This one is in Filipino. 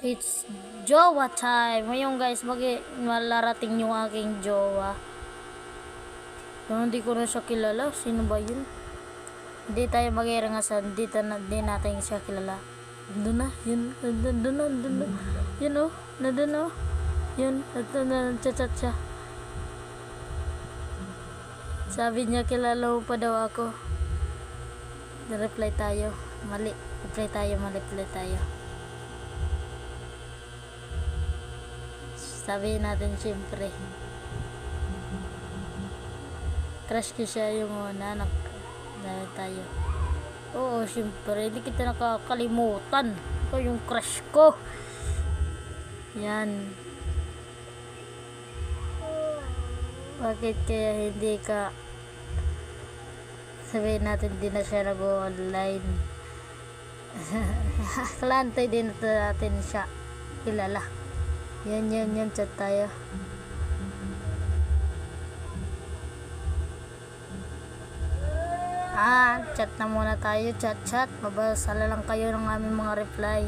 It's jowa time. Ngayon guys, malarating yung aking jowa. So, hindi ko na siya kilala. Sino ba yun? Hindi tayo mag-irangasan. Hindi natin siya kilala. Doon na. Yun. Doon na. Yun o. Doon o. Yun. Chat siya. Sabi niya kilala mo pa daw ako. Reply tayo. Mali. Reply tayo. Sabihin natin siyempre. Crush ko siya yung una. Dahil tayo. Oo, siyempre. Hindi kita nakakalimutan. Ito yung crush ko. Yan. Bakit kaya hindi ka sabihin natin din na siya nag-online. Kalantay din natin siya kilala. Yan, chat tayo. Chat na muna tayo, chat. Mabasa lang kayo ng aming mga reply.